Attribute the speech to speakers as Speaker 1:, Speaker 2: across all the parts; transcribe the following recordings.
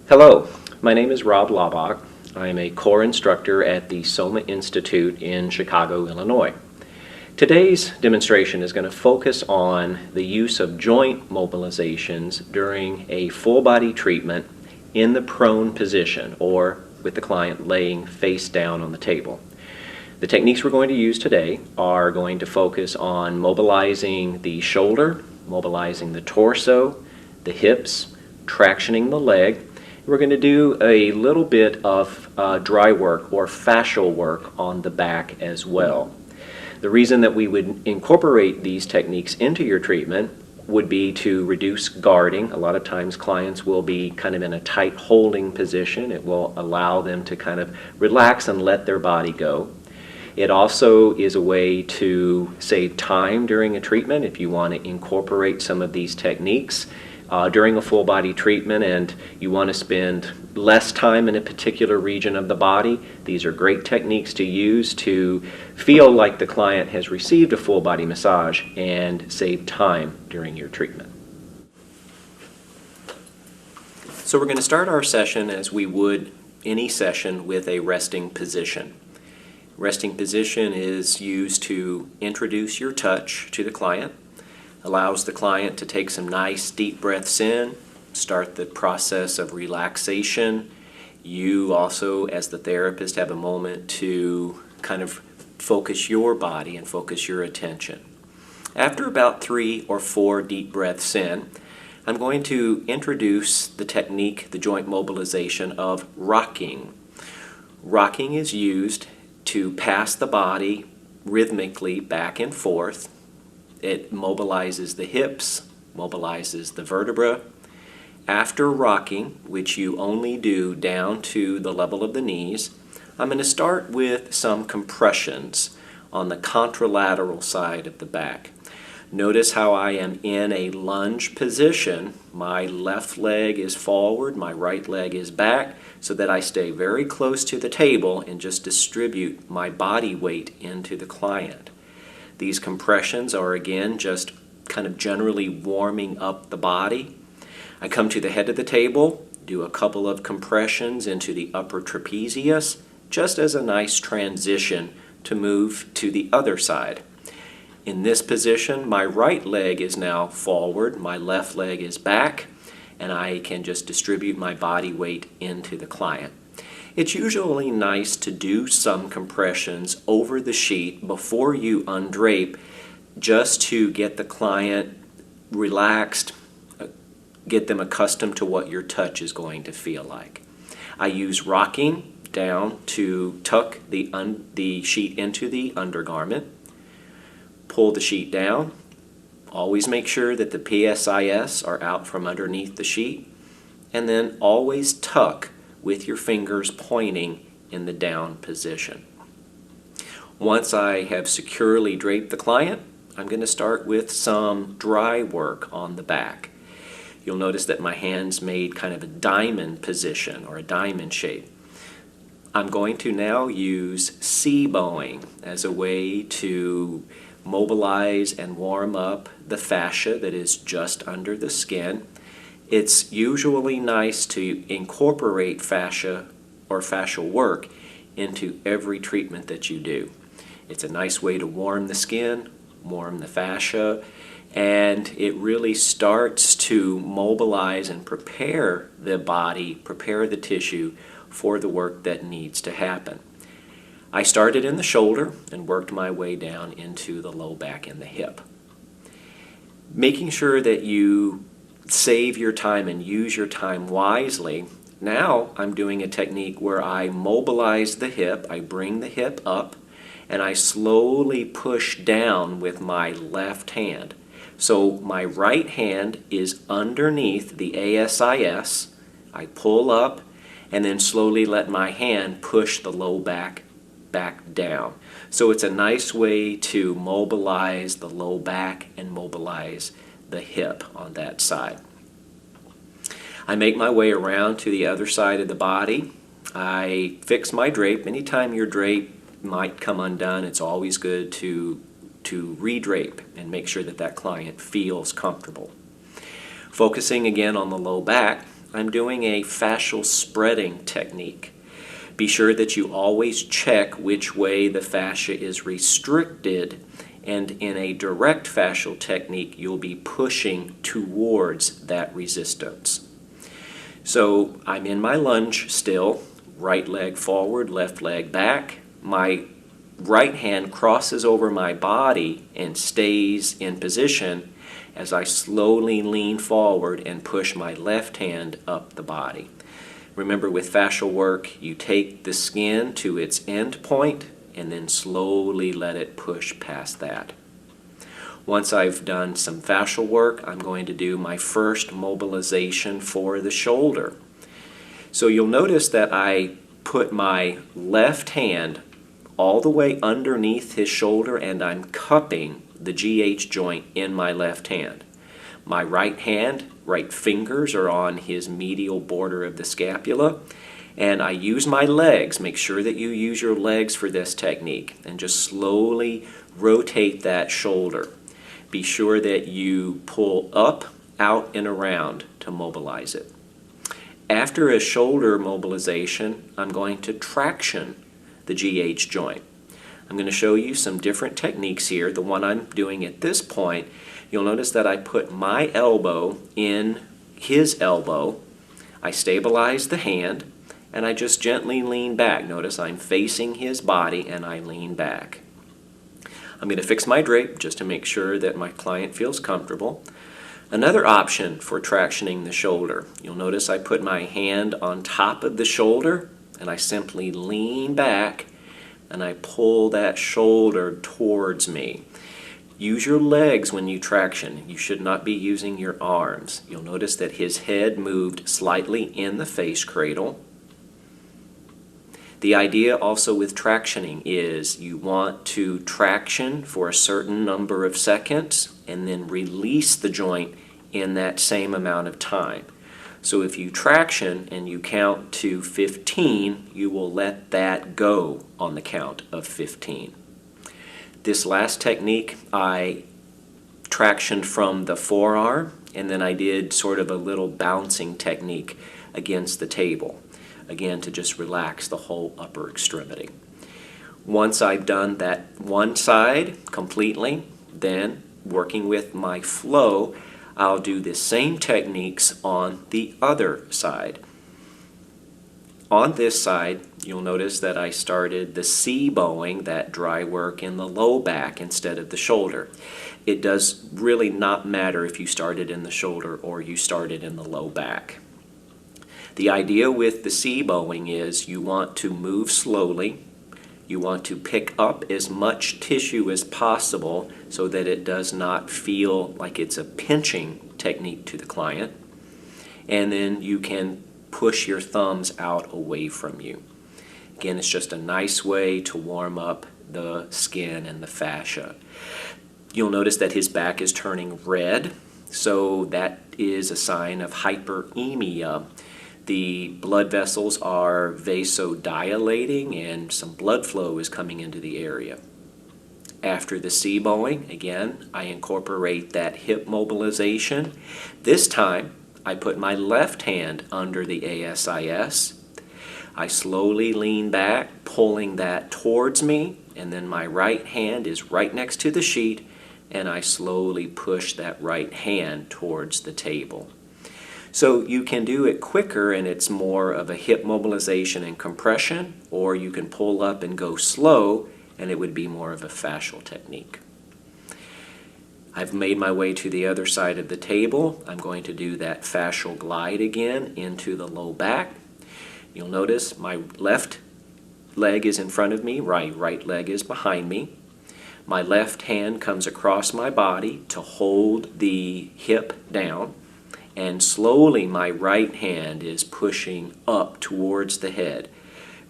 Speaker 1: Hello, my name is Rob Laubach. I am a core instructor at the SOMA Institute in Chicago, Illinois. Today's demonstration is going to focus on the use of joint mobilizations during a full body treatment in the prone position or with the client laying face down on the table. The techniques we're going to use today are going to focus on mobilizing the shoulder, mobilizing the torso, the hips, tractioning the leg. We're going to do a little bit of dry work or fascial work on the back as well. The reason that we would incorporate these techniques into your treatment would be to reduce guarding. A lot of times clients will be kind of in a tight holding position. It will allow them to kind of relax and let their body go. It also is a way to save time during a treatment if you want to incorporate some of these techniques during a full body treatment and you want to spend less time in a particular region of the body. These are great techniques to use to feel like the client has received a full body massage and save time during your treatment. So we're going to start our session as we would any session with a resting position. Resting position is used to introduce your touch to the client, allows the client to take some nice deep breaths in, start the process of relaxation. You also, as the therapist, have a moment to kind of focus your body and focus your attention. After about 3 or 4 deep breaths in, I'm going to introduce the technique, the joint mobilization of rocking. Rocking is used to pass the body rhythmically back and forth. It mobilizes the hips, mobilizes the vertebra. After rocking, which you only do down to the level of the knees, I'm going to start with some compressions on the contralateral side of the back. Notice how I am in a lunge position. My left leg is forward, my right leg is back, so that I stay very close to the table and just distribute my body weight into the client. These compressions are again just kind of generally warming up the body. I come to the head of the table, do a couple of compressions into the upper trapezius, just as a nice transition to move to the other side. In this position, my right leg is now forward, my left leg is back, and I can just distribute my body weight into the client. It's usually nice to do some compressions over the sheet before you undrape, just to get the client relaxed, get them accustomed to what your touch is going to feel like. I use rocking down to tuck the sheet into the undergarment, pull the sheet down, always make sure that the PSIS are out from underneath the sheet, and then always tuck with your fingers pointing in the down position. Once I have securely draped the client, I'm going to start with some dry work on the back. You'll notice that my hands made kind of a diamond position or a diamond shape. I'm going to now use C-bowing as a way to mobilize and warm up the fascia that is just under the skin. It's usually nice to incorporate fascia or fascial work into every treatment that you do. It's a nice way to warm the skin, warm the fascia, and it really starts to mobilize and prepare the body, prepare the tissue for the work that needs to happen. I started in the shoulder and worked my way down into the low back and the hip. Making sure that you save your time and use your time wisely, now I'm doing a technique where I mobilize the hip, I bring the hip up, and I slowly push down with my left hand. So my right hand is underneath the ASIS, I pull up, and then slowly let my hand push the low back down. So it's a nice way to mobilize the low back and mobilize the hip on that side. I make my way around to the other side of the body. I fix my drape. Anytime your drape might come undone, it's always good to re-drape and make sure that that client feels comfortable. Focusing again on the low back, I'm doing a fascial spreading technique. Be sure that you always check which way the fascia is restricted, and in a direct fascial technique, you'll be pushing towards that resistance. So I'm in my lunge still, right leg forward, left leg back. My right hand crosses over my body and stays in position as I slowly lean forward and push my left hand up the body. Remember, with fascial work, you take the skin to its end point and then slowly let it push past that. Once I've done some fascial work, I'm going to do my first mobilization for the shoulder. So you'll notice that I put my left hand all the way underneath his shoulder and I'm cupping the GH joint in my left hand. My right hand, right fingers are on his medial border of the scapula, and I use my legs. Make sure that you use your legs for this technique and just slowly rotate that shoulder. Be sure that you pull up, out, and around to mobilize it. After a shoulder mobilization, I'm going to traction the GH joint. I'm going to show you some different techniques here. The one I'm doing at this point, you'll notice that I put my elbow in his elbow. I stabilize the hand, and I just gently lean back. Notice I'm facing his body, and I lean back. I'm going to fix my drape just to make sure that my client feels comfortable. Another option for tractioning the shoulder, you'll notice I put my hand on top of the shoulder and I simply lean back and I pull that shoulder towards me. Use your legs when you traction. You should not be using your arms. You'll notice that his head moved slightly in the face cradle. The idea also with tractioning is you want to traction for a certain number of seconds and then release the joint in that same amount of time. So if you traction and you count to 15, you will let that go on the count of 15. This last technique, I tractioned from the forearm and then I did sort of a little bouncing technique against the table. Again, to just relax the whole upper extremity. Once I've done that one side completely, then working with my flow, I'll do the same techniques on the other side. On this side, you'll notice that I started the C bowing, that dry work in the low back instead of the shoulder. It does really not matter if you started in the shoulder or you started in the low back. The idea with the C bowing is you want to move slowly. You want to pick up as much tissue as possible so that it does not feel like it's a pinching technique to the client. And then you can push your thumbs out away from you. Again, it's just a nice way to warm up the skin and the fascia. You'll notice that his back is turning red, so that is a sign of hyperemia. The blood vessels are vasodilating and some blood flow is coming into the area. After the C bowing, again, I incorporate that hip mobilization. This time, I put my left hand under the ASIS. I slowly lean back, pulling that towards me, and then my right hand is right next to the sheet, and I slowly push that right hand towards the table. So you can do it quicker and it's more of a hip mobilization and compression, or you can pull up and go slow and it would be more of a fascial technique. I've made my way to the other side of the table. I'm going to do that fascial glide again into the low back. You'll notice my left leg is in front of me, right leg is behind me. My left hand comes across my body to hold the hip down. And slowly my right hand is pushing up towards the head.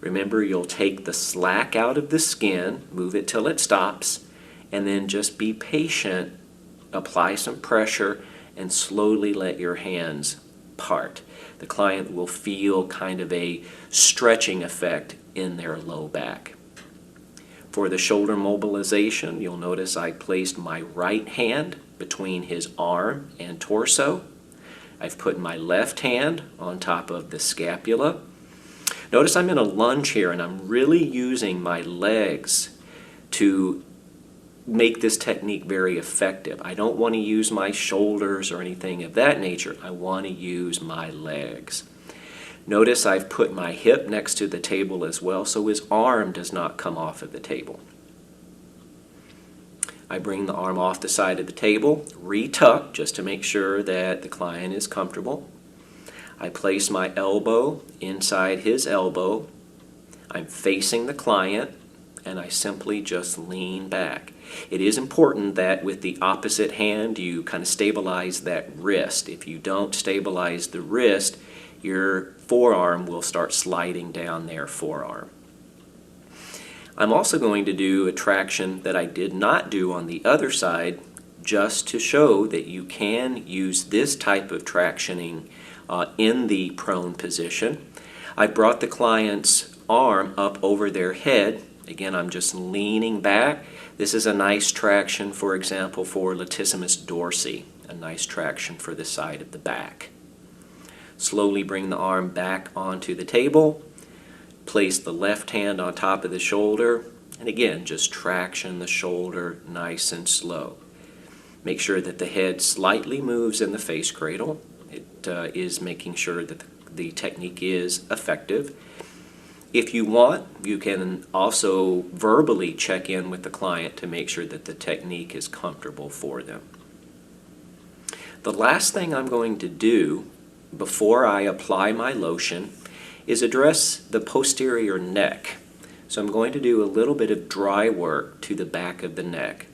Speaker 1: Remember, you'll take the slack out of the skin, move it till it stops, and then just be patient, apply some pressure, and slowly let your hands part. The client will feel kind of a stretching effect in their low back. For the shoulder mobilization, you'll notice I placed my right hand between his arm and torso. I've put my left hand on top of the scapula. Notice I'm in a lunge here, and I'm really using my legs to make this technique very effective. I don't want to use my shoulders or anything of that nature. I want to use my legs. Notice I've put my hip next to the table as well, so his arm does not come off of the table. I bring the arm off the side of the table, retuck just to make sure that the client is comfortable. I place my elbow inside his elbow. I'm facing the client, and I simply just lean back. It is important that with the opposite hand you kind of stabilize that wrist. If you don't stabilize the wrist, your forearm will start sliding down their forearm. I'm also going to do a traction that I did not do on the other side, just to show that you can use this type of tractioning in the prone position. I brought the client's arm up over their head. Again, I'm just leaning back. This is a nice traction, for example, for latissimus dorsi, a nice traction for the side of the back. Slowly bring the arm back onto the table. Place the left hand on top of the shoulder, and again, just traction the shoulder nice and slow. Make sure that the head slightly moves in the face cradle. It is making sure that the technique is effective. If you want, you can also verbally check in with the client to make sure that the technique is comfortable for them. The last thing I'm going to do before I apply my lotion is address the posterior neck. So I'm going to do a little bit of dry work to the back of the neck.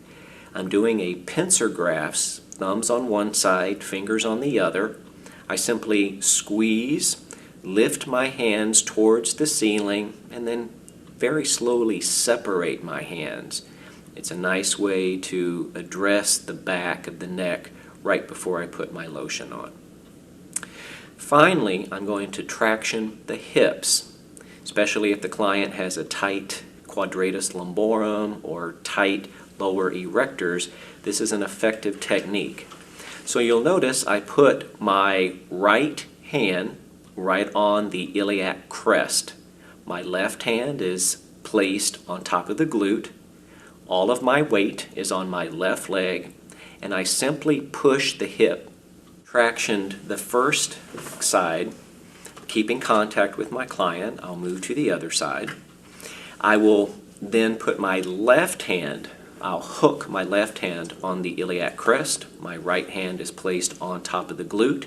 Speaker 1: I'm doing a pincer grafts, thumbs on one side, fingers on the other. I simply squeeze, lift my hands towards the ceiling, and then very slowly separate my hands. It's a nice way to address the back of the neck right before I put my lotion on. Finally, I'm going to traction the hips, especially if the client has a tight quadratus lumborum or tight lower erectors. This is an effective technique. So you'll notice I put my right hand right on the iliac crest. My left hand is placed on top of the glute. All of my weight is on my left leg, and I simply push the hip. Tractioned the first side, keeping contact with my client. I'll move to the other side. I will then put my left hand, I'll hook my left hand on the iliac crest. My right hand is placed on top of the glute.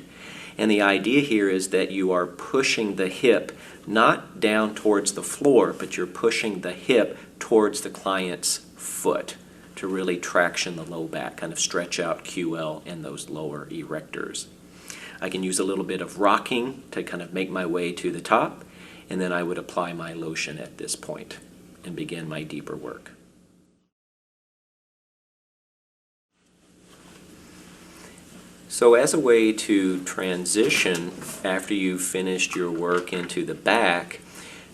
Speaker 1: And the idea here is that you are pushing the hip not down towards the floor, but you're pushing the hip towards the client's foot to really traction the low back, kind of stretch out QL and those lower erectors. I can use a little bit of rocking to kind of make my way to the top, and then I would apply my lotion at this point and begin my deeper work. So as a way to transition after you've finished your work into the back,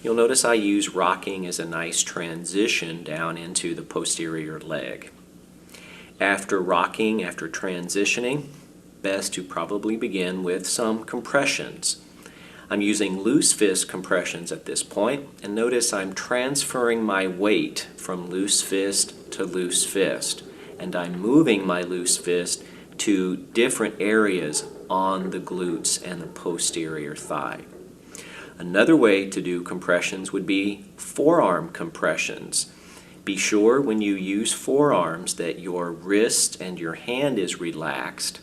Speaker 1: you'll notice I use rocking as a nice transition down into the posterior leg. After rocking, after transitioning, best to probably begin with some compressions. I'm using loose fist compressions at this point, and notice I'm transferring my weight from loose fist to loose fist, and I'm moving my loose fist to different areas on the glutes and the posterior thigh. Another way to do compressions would be forearm compressions. Be sure when you use forearms that your wrist and your hand is relaxed,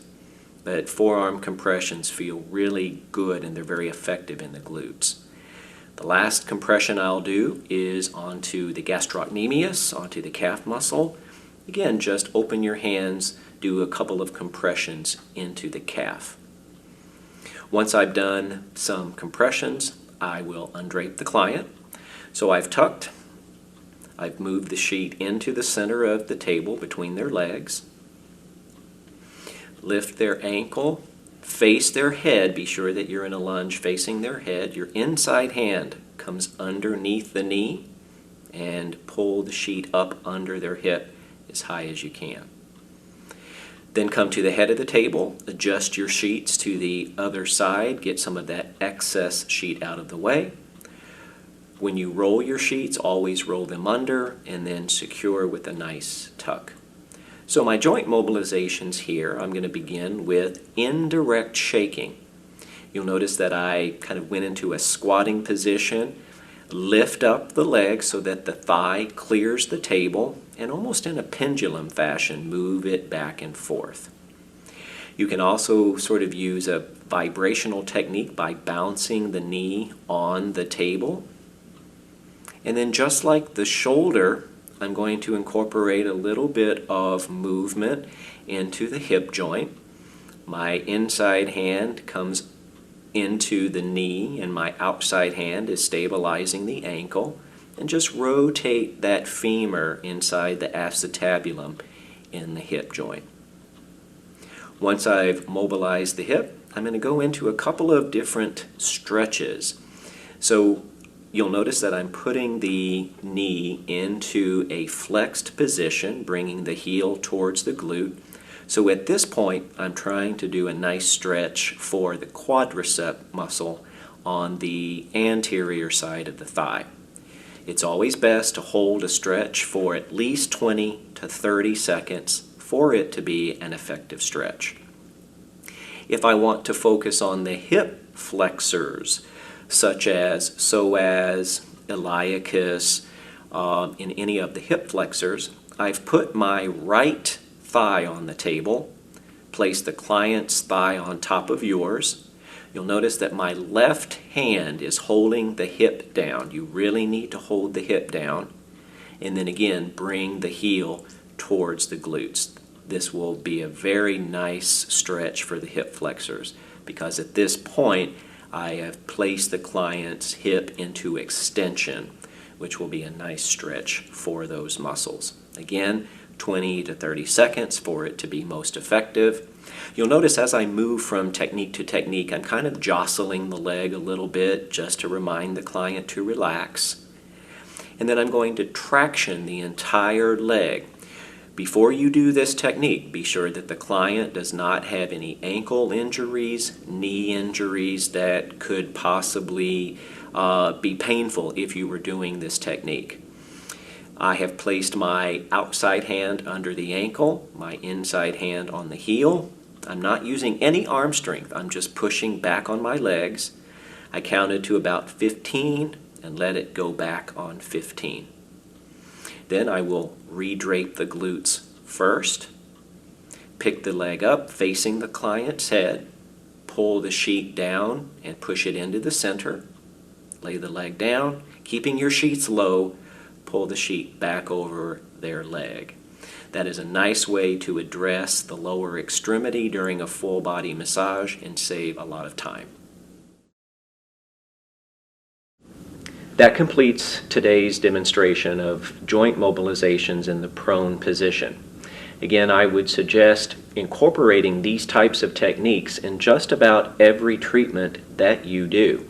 Speaker 1: but forearm compressions feel really good and they're very effective in the glutes. The last compression I'll do is onto the gastrocnemius, onto the calf muscle. Again, just open your hands, do a couple of compressions into the calf. Once I've done some compressions, I will undrape the client. So I've tucked, I've moved the sheet into the center of the table between their legs. Lift their ankle, face their head, be sure that you're in a lunge facing their head. Your inside hand comes underneath the knee and pull the sheet up under their hip as high as you can. Then come to the head of the table, adjust your sheets to the other side, get some of that excess sheet out of the way. When you roll your sheets, always roll them under and then secure with a nice tuck. So my joint mobilizations here, I'm going to begin with indirect shaking. You'll notice that I kind of went into a squatting position, lift up the leg so that the thigh clears the table, and almost in a pendulum fashion, move it back and forth. You can also sort of use a vibrational technique by bouncing the knee on the table. And then just like the shoulder, I'm going to incorporate a little bit of movement into the hip joint. My inside hand comes into the knee and my outside hand is stabilizing the ankle, and just rotate that femur inside the acetabulum in the hip joint. Once I've mobilized the hip, I'm going to go into a couple of different stretches. So you'll notice that I'm putting the knee into a flexed position, bringing the heel towards the glute. So at this point, I'm trying to do a nice stretch for the quadricep muscle on the anterior side of the thigh. It's always best to hold a stretch for at least 20 to 30 seconds for it to be an effective stretch. If I want to focus on the hip flexors, such as psoas, iliacus, in any of the hip flexors, I've put my right thigh on the table, place the client's thigh on top of yours. You'll notice that my left hand is holding the hip down. You really need to hold the hip down. And then again, bring the heel towards the glutes. This will be a very nice stretch for the hip flexors, because at this point, I have placed the client's hip into extension, which will be a nice stretch for those muscles. Again, 20 to 30 seconds for it to be most effective. You'll notice as I move from technique to technique, I'm kind of jostling the leg a little bit just to remind the client to relax. And then I'm going to traction the entire leg. Before you do this technique, be sure that the client does not have any ankle injuries, knee injuries that could possibly be painful if you were doing this technique. I have placed my outside hand under the ankle, my inside hand on the heel. I'm not using any arm strength. I'm just pushing back on my legs. I counted to about 15 and let it go back on 15. Then I will redrape the glutes first, pick the leg up facing the client's head, pull the sheet down and push it into the center, lay the leg down, keeping your sheets low, pull the sheet back over their leg. That is a nice way to address the lower extremity during a full body massage and save a lot of time. That completes today's demonstration of joint mobilizations in the prone position. Again, I would suggest incorporating these types of techniques in just about every treatment that you do.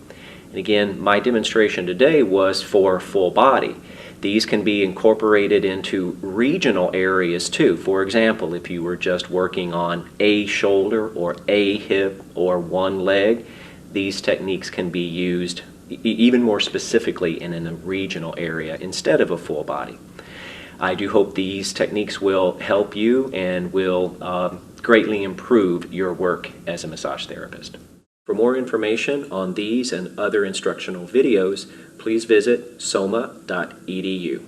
Speaker 1: And again, my demonstration today was for full body. These can be incorporated into regional areas too. For example, if you were just working on a shoulder or a hip or one leg, these techniques can be used even more specifically in a regional area instead of a full body. I do hope these techniques will help you and will greatly improve your work as a massage therapist. For more information on these and other instructional videos, please visit soma.edu.